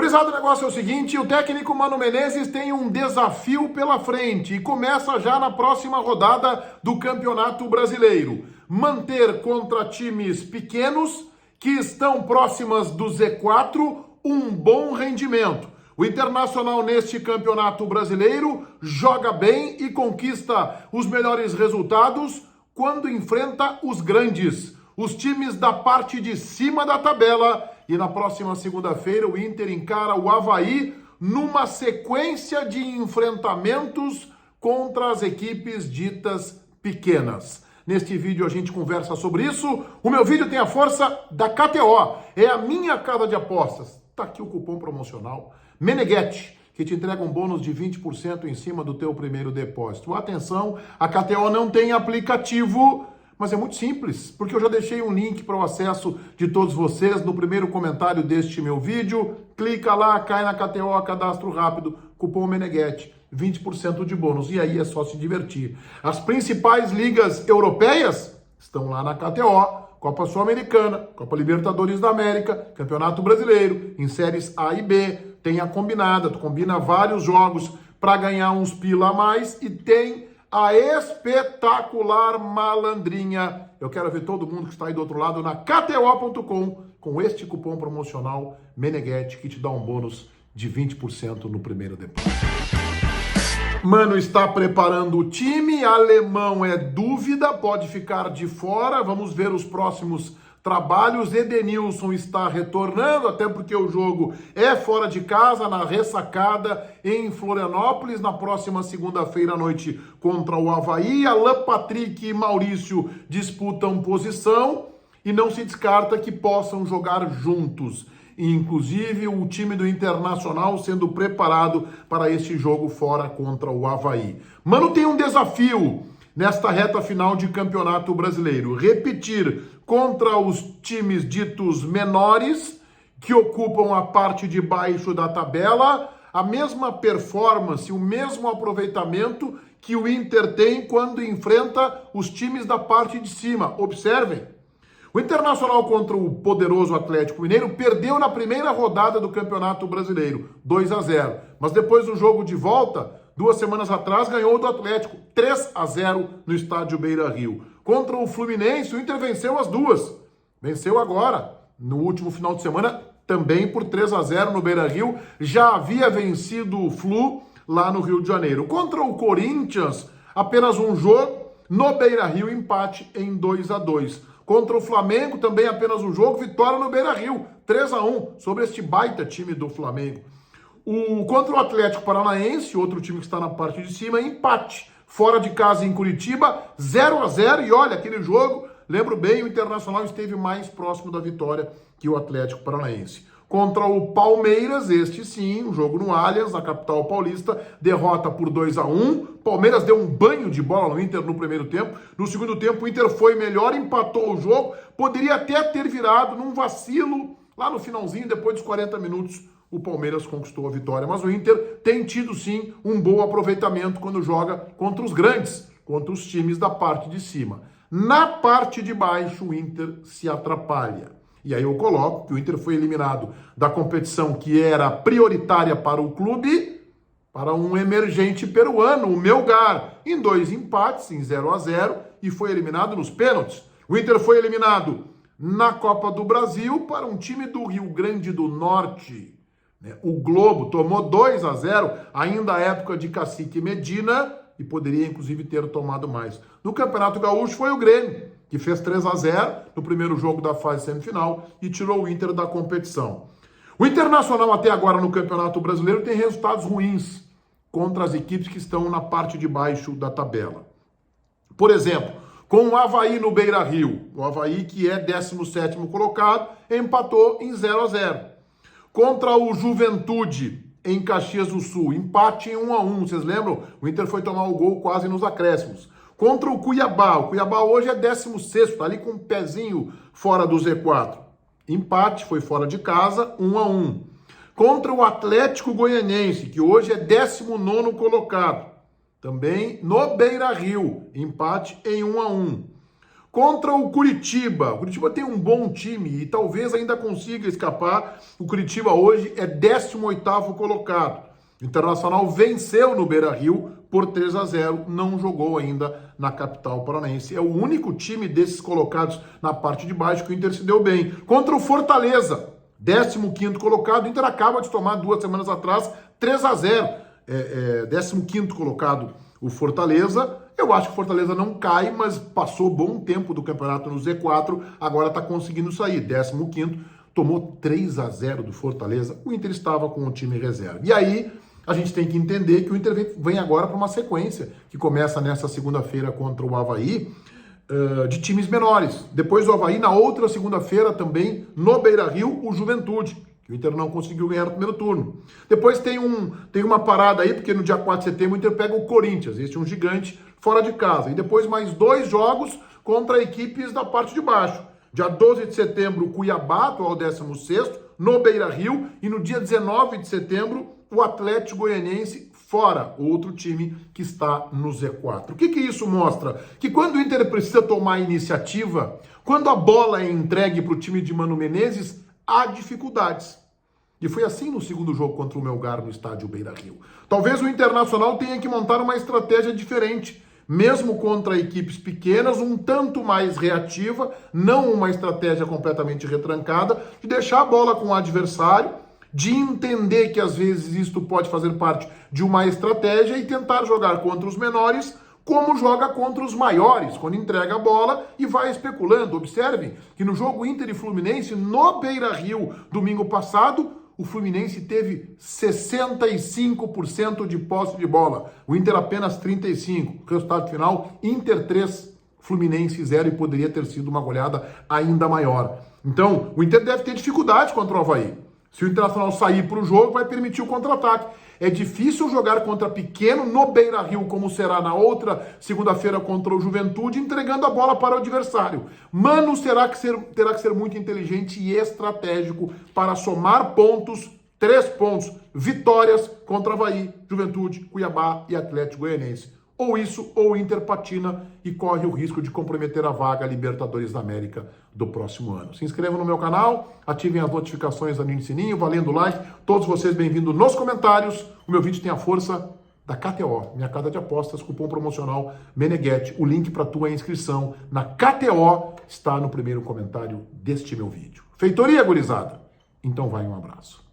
Gurizada, o negócio é o seguinte, o técnico Mano Menezes tem um desafio pela frente e começa já na próxima rodada do Campeonato Brasileiro. Manter contra times pequenos que estão próximas do Z4 um bom rendimento. O Internacional neste Campeonato Brasileiro joga bem e conquista os melhores resultados quando enfrenta os grandes, os times da parte de cima da tabela. E na próxima segunda-feira o Inter encara o Avaí numa sequência de enfrentamentos contra as equipes ditas pequenas. Neste vídeo a gente conversa sobre isso. O meu vídeo tem a força da KTO, é a minha casa de apostas. Tá aqui o cupom promocional Meneghetti, que te entrega um bônus de 20% em cima do teu primeiro depósito. Atenção, a KTO não tem aplicativo, mas é muito simples, porque eu já deixei um link para o acesso de todos vocês no primeiro comentário deste meu vídeo. Clica lá, cai na KTO, cadastro rápido, cupom Meneghetti, 20% de bônus. E aí é só se divertir. As principais ligas europeias estão lá na KTO. Copa Sul-Americana, Copa Libertadores da América, Campeonato Brasileiro, em séries A e B. Tem a combinada, tu combina vários jogos para ganhar uns pila a mais e tem a espetacular malandrinha. Eu quero ver todo mundo que está aí do outro lado na KTO.com com este cupom promocional Meneghetti, que te dá um bônus de 20% no primeiro depósito. Mano está preparando o time, alemão é dúvida, pode ficar de fora. Vamos ver os próximos trabalhos. Edenilson está retornando, até porque o jogo é fora de casa, na Ressacada, em Florianópolis, na próxima segunda-feira à noite contra o Avaí. Alan Patrick e Maurício disputam posição e não se descarta que possam jogar juntos. Inclusive o time do Internacional sendo preparado para este jogo fora contra o Avaí. Mano tem um desafio nesta reta final de Campeonato Brasileiro: repetir contra os times ditos menores, que ocupam a parte de baixo da tabela, a mesma performance, o mesmo aproveitamento que o Inter tem quando enfrenta os times da parte de cima. Observem, o Internacional contra o poderoso Atlético Mineiro perdeu na primeira rodada do Campeonato Brasileiro, 2-0. Mas depois do jogo de volta, 2 semanas atrás, ganhou do Atlético, 3-0 no estádio Beira-Rio. Contra o Fluminense, o Inter venceu as duas. Venceu agora, no último final de semana, também por 3-0 no Beira-Rio. Já havia vencido o Flu lá no Rio de Janeiro. Contra o Corinthians, apenas um jogo, no Beira-Rio, empate em 2-2. Contra o Flamengo, também apenas um jogo, vitória no Beira-Rio, 3-1, sobre este baita time do Flamengo. Contra o Atlético Paranaense, outro time que está na parte de cima, empate. Fora de casa em Curitiba, 0-0. E olha, aquele jogo, lembro bem, o Internacional esteve mais próximo da vitória que o Atlético Paranaense. Contra o Palmeiras, este sim, um jogo no Allianz, na capital paulista, derrota por 2-1. Palmeiras deu um banho de bola no Inter no primeiro tempo. No segundo tempo, o Inter foi melhor, empatou o jogo. Poderia até ter virado num vacilo lá no finalzinho, depois dos 40 minutos, o Palmeiras conquistou a vitória. Mas o Inter tem tido, sim, um bom aproveitamento quando joga contra os grandes, contra os times da parte de cima. Na parte de baixo, o Inter se atrapalha. E aí eu coloco que o Inter foi eliminado da competição que era prioritária para o clube, para um emergente peruano, o Melgar, em 2 empates, em 0-0, e foi eliminado nos pênaltis. O Inter foi eliminado na Copa do Brasil para um time do Rio Grande do Norte. O Globo tomou 2-0, ainda à época de Cacique Medina, e poderia inclusive ter tomado mais. No Campeonato Gaúcho foi o Grêmio, que fez 3-0 no primeiro jogo da fase semifinal e tirou o Inter da competição. O Internacional até agora no Campeonato Brasileiro tem resultados ruins contra as equipes que estão na parte de baixo da tabela. Por exemplo, com o Avaí no Beira-Rio, o Avaí que é 17º colocado, empatou em 0-0. Contra o Juventude em Caxias do Sul, empate em 1-1, vocês lembram? O Inter foi tomar o gol quase nos acréscimos. Contra o Cuiabá hoje é 16º, está ali com um pezinho fora do Z4. Empate, foi fora de casa, 1-1. Contra o Atlético Goianiense, que hoje é 19º colocado, também no Beira-Rio, empate em 1-1. contra o Curitiba. O Curitiba tem um bom time e talvez ainda consiga escapar. O Curitiba hoje é 18º colocado. O Internacional venceu no Beira-Rio por 3-0, não jogou ainda na capital paranaense. É o único time desses colocados na parte de baixo que o Inter se deu bem. Contra o Fortaleza, 15º colocado, o Inter acaba de tomar 2 semanas atrás 3-0. 15º colocado o Fortaleza. Eu acho que o Fortaleza não cai, mas passou bom tempo do campeonato no Z4, agora está conseguindo sair. 15º, tomou 3-0 do Fortaleza. O Inter estava com o time reserva. E aí a gente tem que entender que o Inter vem agora para uma sequência que começa nessa segunda-feira contra o Avaí, de times menores. Depois do Avaí, na outra segunda-feira também, no Beira-Rio, o Juventude. O Inter não conseguiu ganhar no primeiro turno. Depois tem uma parada aí, porque no dia 4 de setembro o Inter pega o Corinthians, este é um gigante fora de casa. E depois mais 2 jogos contra equipes da parte de baixo. Dia 12 de setembro, o Cuiabá, atual 16º, no Beira-Rio. E no dia 19 de setembro, o Atlético Goianiense fora, outro time que está no Z4. O que isso mostra? Que quando o Inter precisa tomar iniciativa, quando a bola é entregue para o time de Mano Menezes, há dificuldades. E foi assim no segundo jogo contra o Melgar no estádio Beira-Rio. Talvez o Internacional tenha que montar uma estratégia diferente, mesmo contra equipes pequenas, um tanto mais reativa, não uma estratégia completamente retrancada, de deixar a bola com o adversário, de entender que às vezes isto pode fazer parte de uma estratégia e tentar jogar contra os menores como joga contra os maiores, quando entrega a bola e vai especulando. Observem que no jogo Inter e Fluminense, no Beira-Rio, domingo passado, o Fluminense teve 65% de posse de bola. O Inter apenas 35%. Resultado final, Inter 3, Fluminense 0, e poderia ter sido uma goleada ainda maior. Então, o Inter deve ter dificuldade contra o Avaí. Se o Internacional sair para o jogo, vai permitir o contra-ataque. É difícil jogar contra pequeno no Beira-Rio, como será na outra segunda-feira contra o Juventude, entregando a bola para o adversário. Mano terá que ser muito inteligente e estratégico para somar pontos, 3 pontos, vitórias contra Avaí, Juventude, Cuiabá e Atlético Goianiense. Ou isso, ou o Inter patina e corre o risco de comprometer a vaga Libertadores da América do próximo ano. Se inscrevam no meu canal, ativem as notificações, ativem o sininho, valendo o like. Todos vocês bem-vindos nos comentários. O meu vídeo tem a força da KTO, minha casa de apostas, cupom promocional Meneghetti. O link para a tua inscrição na KTO está no primeiro comentário deste meu vídeo. Feitoria, gurizada? Então vai, um abraço.